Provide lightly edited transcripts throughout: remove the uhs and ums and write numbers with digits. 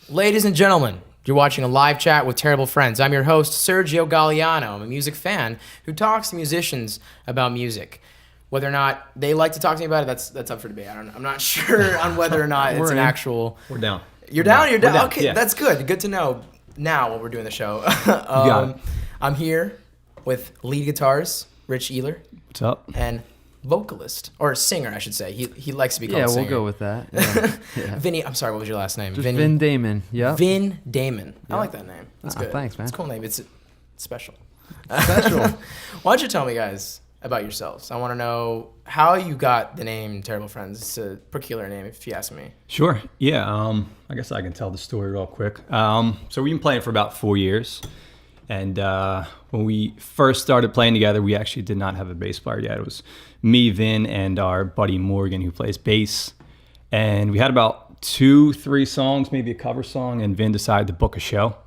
Ladies and gentlemen, you're watching a live chat with Terrible Friends. I'm your host, Sergio Galeano. I'm a music fan who talks to musicians about music. Whether or not they like to talk to me about it, that's up for debate. I'm not sure on whether or not it's an actual... We're down. You're down? You're down? Down. Okay, Yeah. That's good. Good to know now while we're doing the show. got it. I'm here with lead guitarist, Rich Ealer. What's up? And vocalist, or singer, I should say. He likes to be called Yeah, singer. we'll go with that. Yeah. Vinny, I'm sorry, what was your last name? Just Vin Dammann. Yeah. Vin Dammann. I like that name. That's good. Thanks, man. It's a cool name. It's special. Special. Why don't you tell me, guys, about yourselves? I want to know how you got the name Terrible Friends. It's a peculiar name, if you ask me. Sure. Yeah. I guess I can tell the story real quick. So we've been playing for about 4 years. And when we first started playing together, we actually did not have a bass player yet. It was me, Vin, and our buddy Morgan, who plays bass. And we had about 2-3 songs, maybe a cover song, and Vin decided to book a show.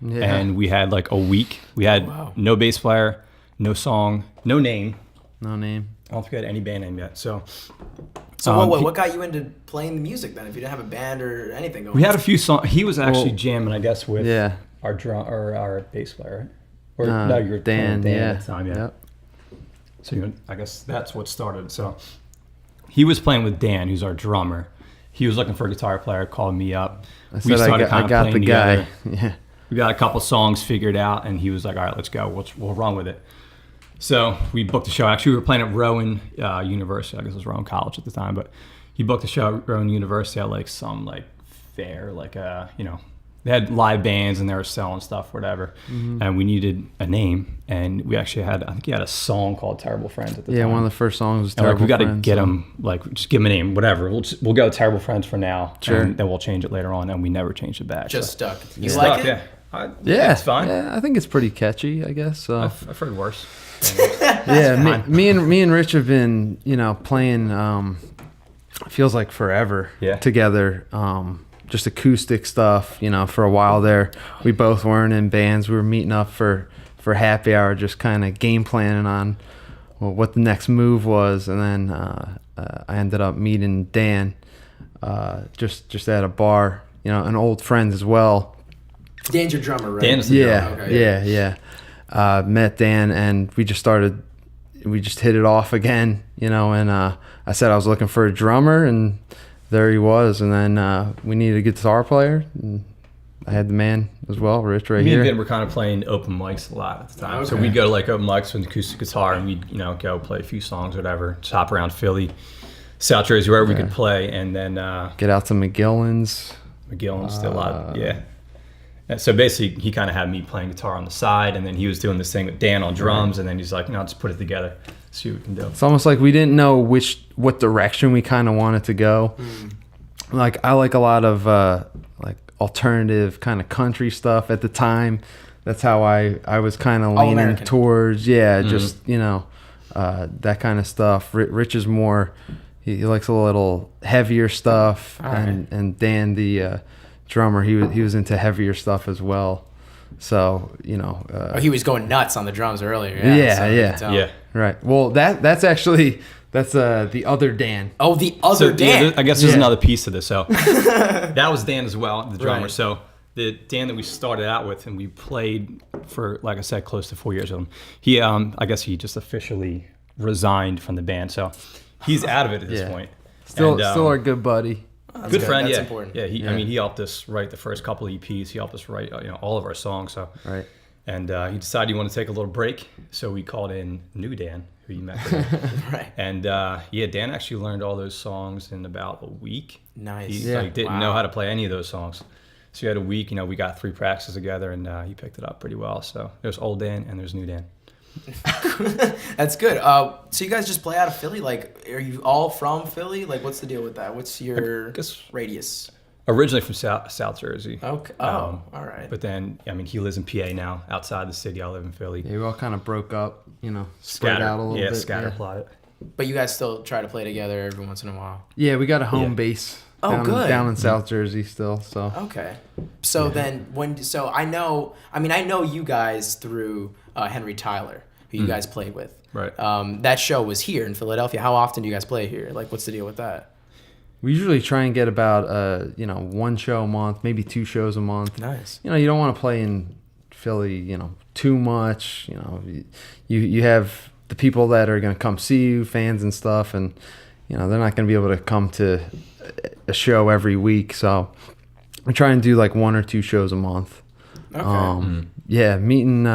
Yeah. And we had like a week. We had no bass player, no song, no name. No name. I don't think we had any band name yet. So What got you into playing the music then, if you didn't have a band or anything going we had a few songs. He was actually Well, jamming, I guess, with Yeah. our drum or our bass player, right? Or you were Dan. playing Yeah. at the time, yeah. Yep. So I guess that's what started. So he was playing with Dan, who's our drummer. He was looking for a guitar player, called me up. I said I got the guy. Yeah. We got a couple songs figured out, and he was like, "All right, let's go. We'll run with it." So we booked the show. Actually, we were playing at Rowan University. I guess it was Rowan College at the time, but he booked the show at Rowan University at like some like fair, like they had live bands and they were selling stuff, whatever. Mm-hmm. And we needed a name, and we actually I think he had a song called "Terrible Friends" at the time. Yeah, one of the first songs was And Terrible we got to Friends, get so- him, like, just give him a name, whatever. We'll go Terrible Friends for now, Sure. and then we'll change it later on, and we never changed it back. Just stuck. You It's like stuck, it? yeah. Yeah, it's fine. Yeah, I think it's pretty catchy, I guess. So. I've heard worse. Yeah, me and Rich have been, playing. Feels like forever. Yeah. Together. Just acoustic stuff. For a while there, we both weren't in bands. We were meeting up for happy hour, just kind of game planning on what the next move was, and then I ended up meeting Dan, just at a bar. An old friend as well. Dan's your drummer, right? Dan's the drummer. Okay. Yeah. Met Dan, and we just hit it off again, and I said I was looking for a drummer, and there he was. And then we needed a guitar player, and I had the man as well, Rich, right Me here. and Vin were kind of playing open mics a lot at the time. So Okay. we'd go to like open mics with acoustic guitar, and we'd go play a few songs, whatever, just hop around Philly, South Jersey, wherever we could play. And then Get out to McGillen's. McGillen's did a lot, yeah. And so basically, he kind of had me playing guitar on the side, and then he was doing this thing with Dan on drums, and then he's like, let's put it together, see what we can do. It's almost like we didn't know what direction we kind of wanted to go. Like I like a lot of like alternative kind of country stuff at the time. That's how I was kind of leaning All-American. towards. Yeah, just that kind of stuff. Rich is more. He likes a little heavier stuff, and Dan the drummer, he was into heavier stuff as well. So He was going nuts on the drums earlier. Yeah. Right. Well, that's the other Dan. Oh, the other Dan. I guess there's another piece to this. So that was Dan as well, the drummer. Right. So the Dan that we started out with, and we played for, like I said, close to 4 years with him. He, I guess he just officially resigned from the band, so he's out of it at this point. Still our good buddy. Good friend, That's yeah. important. Yeah, he helped us write the first couple EPs. He helped us write, all of our songs. So Right. And he decided he wanted to take a little break, so we called in New Dan, who you met today. Right. And Dan actually learned all those songs in about a week. Nice. He didn't know how to play any of those songs. So he had a week, we got 3 practices together, and he picked it up pretty well. So there's old Dan and there's new Dan. That's good. So you guys just play out of Philly? Like, are you all from Philly? Like, what's the deal with that? What's your radius? Originally from South Jersey. Okay. Oh, all right. But then, he lives in PA now, outside the city. I live in Philly. Yeah, we all kind of broke up, spread out a little bit. Scatter plotted. But you guys still try to play together every once in a while. Yeah, we got a home base. Good. Down in South Jersey still. So Okay. So then I know you guys through Henry Tyler, who you guys played with. Right. That show was here in Philadelphia. How often do you guys play here? Like, what's the deal with that? we usually try and get about one show a month, maybe 2 shows a month. Nice. You don't want to play in Philly, too much. You have the people that are going to come see you, fans and stuff, and they're not going to be able to come to a show every week. So we try and do like 1 or 2 shows a month. Okay. Yeah, meeting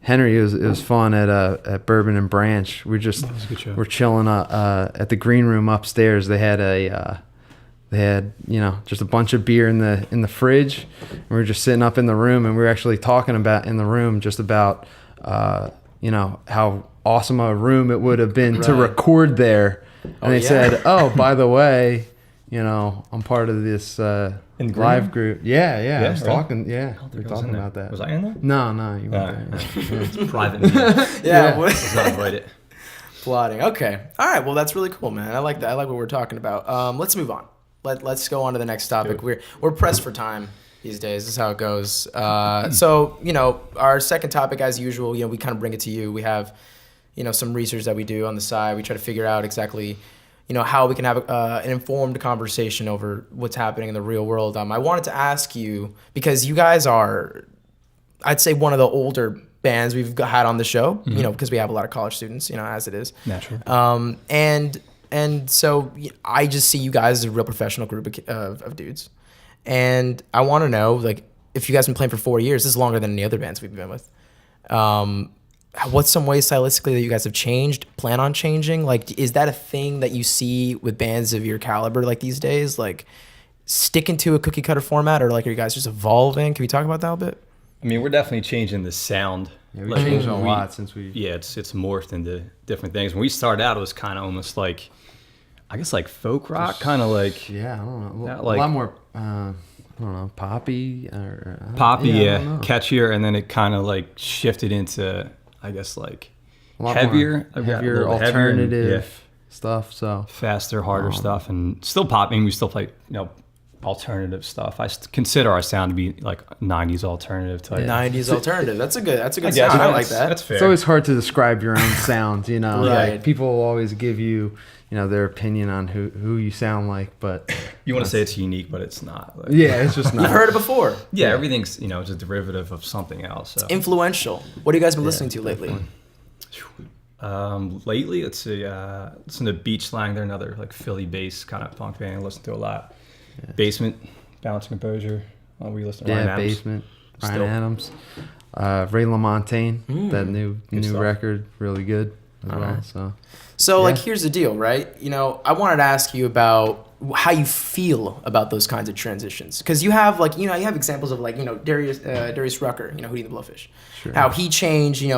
Henry, it was fun at Bourbon and Branch. We're chilling at the green room upstairs. They had just a bunch of beer in the fridge. And we were just sitting up in the room, and we were actually talking about in the room just about how awesome a room it would have been to record there. And they said, "Oh, by the way, I'm part of this live group." Yeah. I was talking. Yeah, we were talking about that. Was I in there? No, you weren't there. It's private. Let's not invite it. Plotting. Okay. All right. Well, that's really cool, man. I like that. I like what we're talking about. Let's move on. Let's go on to the next topic. We're pressed for time these days. This is how it goes. So our second topic, as usual, we kind of bring it to you. We have some research that we do on the side. We try to figure out exactly how we can have an informed conversation over what's happening in the real world. I wanted to ask you, because you guys are, I'd say, one of the older bands we've had on the show, because we have a lot of college students, as it is. Naturally. And so I just see you guys as a real professional group of dudes. And I want to know, if you guys have been playing for 4 years, this is longer than any other bands we've been with. What's some ways stylistically that you guys have changed, plan on changing? Is that a thing that you see with bands of your caliber these days? Sticking to a cookie cutter format, or are you guys just evolving? Can we talk about that a bit? I mean, we're definitely changing the sound. Yeah, we changed a lot since we... Yeah, it's morphed into different things. When we started out, it was kind of almost folk rock, kind of Yeah, I don't know. a lot more, I don't know, poppy or... Poppy, catchier, and then it kind of shifted into, I guess, heavier alternative stuff, so... Faster, harder stuff, and still popping. We still play, alternative stuff. I consider our sound to be 90s alternative type. 90s alternative. That's a good sound. I like that. That's fair. It's always hard to describe your own sound, Right. People will always give you, their opinion on who you sound like, but you want to say it's unique, but it's not. It's just not. You've heard it before. Yeah, everything's it's a derivative of something else. So. It's influential. What have you guys been listening to lately? Lately, let's see. Listen to Beach Slang. They're another Philly bass kind of punk band I listen to a lot. Yeah. Basement, Balance and Composure. We listen to Ryan Adams. Basement, Ryan Adams. Ray LaMontagne, that new record, really good as well. So here's the deal, right? I wanted to ask you about how you feel about those kinds of transitions, because you have you have examples of Darius Rucker, Hootie and the Blowfish, sure. How he changed, he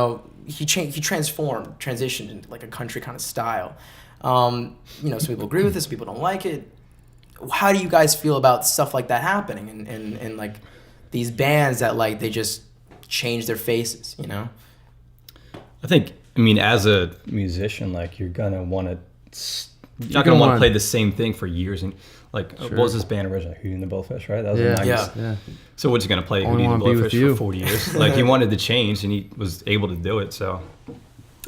transitioned into a country kind of style. Some people agree with this, some people don't like it. How do you guys feel about stuff like that happening and these bands that they just change their faces, I think, as a musician, you're gonna want to, you're not gonna want to play the same thing for years. And what was this band originally? Hootie and the Blowfish, right? That was yeah. So what's you gonna play Hootie and the Blowfish for 40 years? He wanted to change, and he was able to do it. So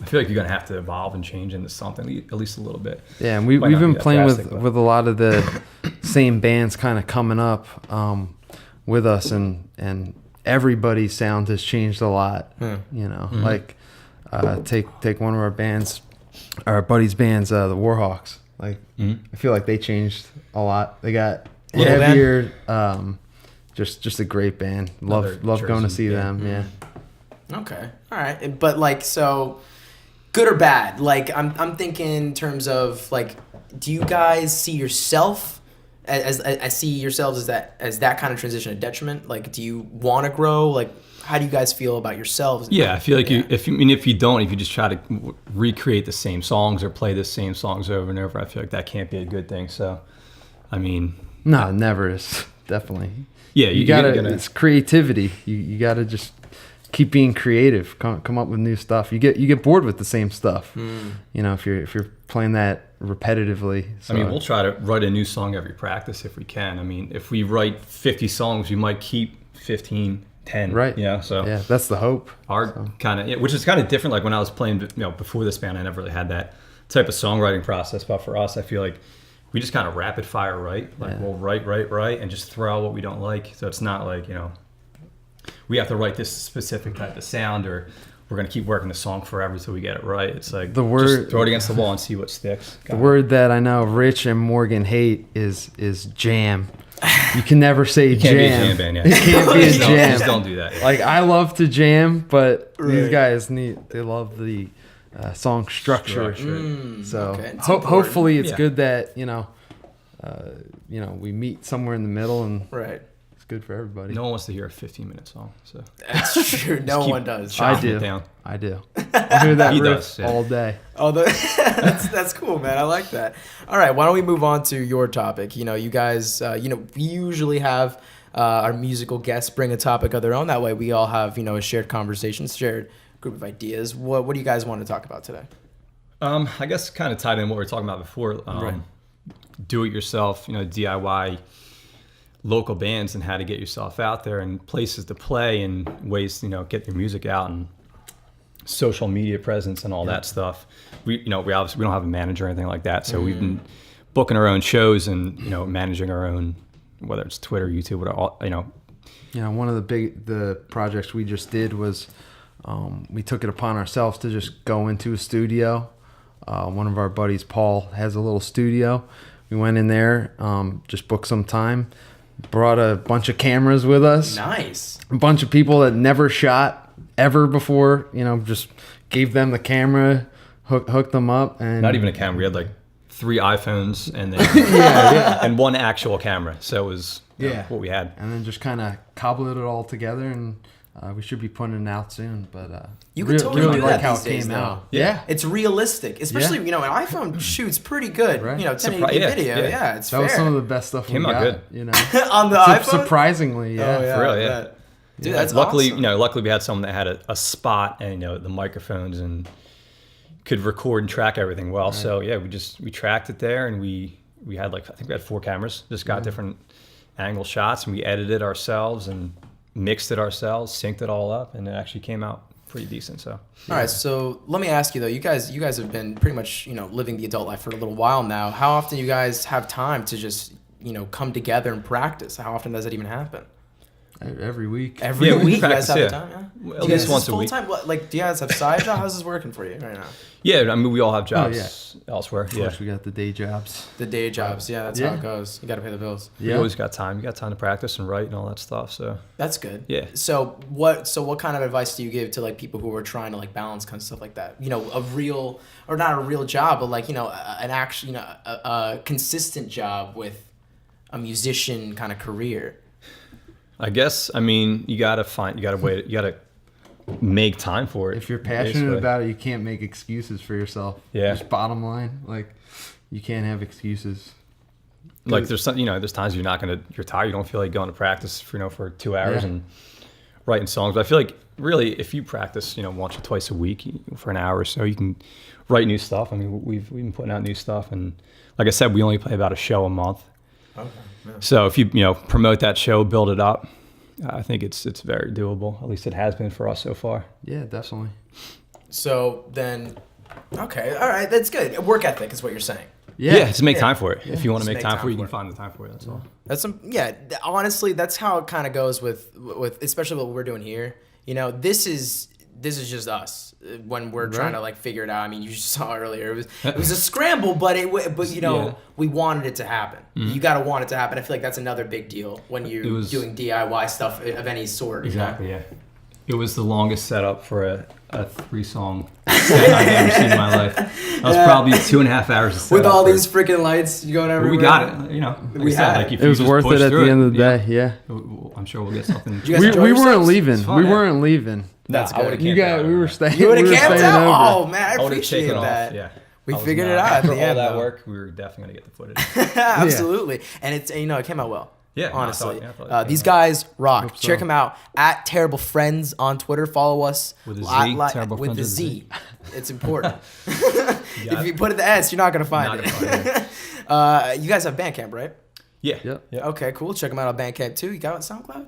I feel like you're gonna have to evolve and change into something at least a little bit. Yeah, and we've been playing with a lot of the same bands kind of coming up with us, and everybody's sound has changed a lot. Take one of our bands, our buddies' bands, the Warhawks. I feel like they changed a lot. They got heavier. Just a great band. Love going to see them. Yeah. Okay. All right. But so, good or bad? I'm thinking in terms of do you guys see yourself as that kind of transition a detriment? Do you want to grow? How do you guys feel about yourselves? Yeah, I feel like if you just try to recreate the same songs or play the same songs over and over, I feel like that can't be a good thing. So, no, never is. Definitely. Yeah, you gotta. It's creativity. You gotta just keep being creative. Come up with new stuff. You get bored with the same stuff. If you're playing that repetitively. So. We'll try to write a new song every practice if we can. If we write 50 songs, we might keep 15. 10, right? So that's the hope. Which is kind of different. When I was playing, before this band, I never really had that type of songwriting process. But for us, I feel like we just kind of rapid fire write. Like we'll write, and just throw out what we don't like. So it's not like, we have to write this specific type of sound, or we're going to keep working the song forever until we get it right. It's like, just throw it against the wall and see what sticks. The word that I know Rich and Morgan hate is jam. You can never say you can't jam. Be a jam band, yeah. It can't be a jam. Just don't do that. Yeah. Like, I love to jam, but these guys they love the song structure. So hopefully it's good that we meet somewhere in the middle, and it's good for everybody. No one wants to hear a 15-minute song, so that's true. No one does. I do. I'll hear that riff all day. Oh, that's cool, man. I like that. All right, why don't we move on to your topic? You guys, we usually have our musical guests bring a topic of their own. That way, we all have a shared conversation, shared group of ideas. What do you guys want to talk about today? I guess kind of tied in what we were talking about before. Do it yourself, DIY local bands, and how to get yourself out there, and places to play, and ways get your music out, and social media presence and all that stuff. We obviously we don't have a manager or anything like that, so we've been booking our own shows and managing our own, whether it's Twitter, YouTube, whatever. One of the projects we just did was we took it upon ourselves to just go into a studio. One of our buddies, Paul, has a little studio. We went in there, just booked some time, brought a bunch of cameras with us. Nice. A bunch of people that never shot ever before, just gave them the camera, hooked them up. And not even a camera. We had like 3 iPhones and then and one actual camera. So it was what we had. And then just kind of cobbled it all together, and we should be putting it out soon. But you can totally really do like that how these it days, came though. out. Yeah, it's realistic, especially an iPhone shoots pretty good. Right. 1080p video. Yeah, it's that was some of the best stuff came we out got. good. On the iPhone. Surprisingly, For real, yeah. Dude, that's luckily, awesome. Luckily we had someone that had a spot and the microphones and could record and track everything well. Right. So yeah, we tracked it there, and we had I think we had 4 cameras. Just got different angle shots, and we edited it ourselves and mixed it ourselves, synced it all up, and it actually came out pretty decent. So all right, so let me ask you though, you guys have been pretty much living the adult life for a little while now. How often do you guys have time to just come together and practice? How often does that even happen? Every week. Every week you guys have the time, At least once a week. Time? Do you guys have side jobs? How's this working for you right now? Yeah, I mean, we all have jobs elsewhere. Of course, we got the day jobs. The day jobs, that's how it goes. You got to pay the bills. You always got time. You got time to practice and write and all that stuff. So that's good. Yeah. So what kind of advice do you give to people who are trying to balance kind of stuff like that? A real, or not a real job, but an actual, a consistent job with a musician kind of career. I guess, you gotta wait. You gotta make time for it. If you're passionate about it, you can't make excuses for yourself. Yeah. Just bottom line, you can't have excuses. There's there's times you're tired. You don't feel like going to practice for 2 hours and writing songs. But I feel like really, if you practice, once or twice a week for an hour or so, you can write new stuff. I mean, we've been putting out new stuff, and like I said, we only play about a show a month. Okay. Yeah. So if you promote that show, build it up, I think it's very doable. At least it has been for us so far. Yeah, definitely. So then, okay, all right, that's good. Work ethic is what you're saying. Yeah, just make time for it. Yeah. If you want to make time for it, you can find the time for it. That's all. Honestly, that's how it kind of goes with especially what we're doing here. This is just us when we're trying to figure it out. I mean, you saw earlier it was a scramble, but we wanted it to happen. Mm-hmm. You got to want it to happen. I feel like that's another big deal when you're doing DIY stuff of any sort. Exactly. Yeah. It was the longest setup for a 3-song set I've ever seen in my life. That was probably 2.5 hours to set with all these freaking lights going everywhere. We got it. It was worth it at the end of the day. Yeah. I'm sure we'll get something. We weren't leaving. We weren't leaving. That's good. We were staying. You would have camped out? Over. Oh, man, I appreciate that. Yeah. We figured it out at the end. All that work, we were definitely going to get the footage. Absolutely. And it's it came out well. Yeah, honestly. These guys rock. Check them out at Terrible Friends on Twitter. Follow us with a Z. With the Z. It's important. If you put it the S, you're not going to find it. You guys have Bandcamp, right? Yeah. Yep. Okay, cool. Check them out on Bandcamp too. You got it on SoundCloud?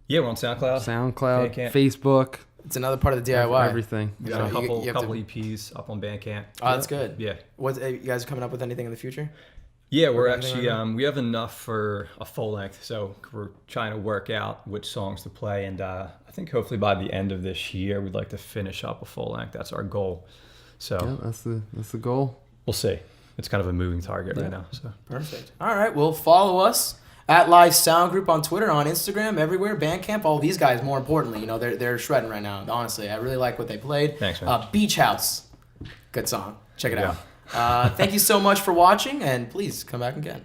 Yeah, we're on SoundCloud. Bandcamp. Facebook. It's another part of the DIY. Everything. We got a couple EPs up on Bandcamp. Oh, that's good. Yeah. You guys coming up with anything in the future? Yeah, we're anything actually like that? we have enough for a full length, so we're trying to work out which songs to play, and I think hopefully by the end of this year we'd like to finish up a full length. That's our goal. So Yeah, that's the goal. we'll see. It's kind of a moving target right now. So Perfect. All right. Well, follow us at Live Sound Group on Twitter, on Instagram, everywhere. Bandcamp. All these guys, more importantly, they're shredding right now. Honestly, I really like what they played. Thanks, man. Beach House. Good song. Check it Yeah. out. Thank you so much for watching, and please come back again.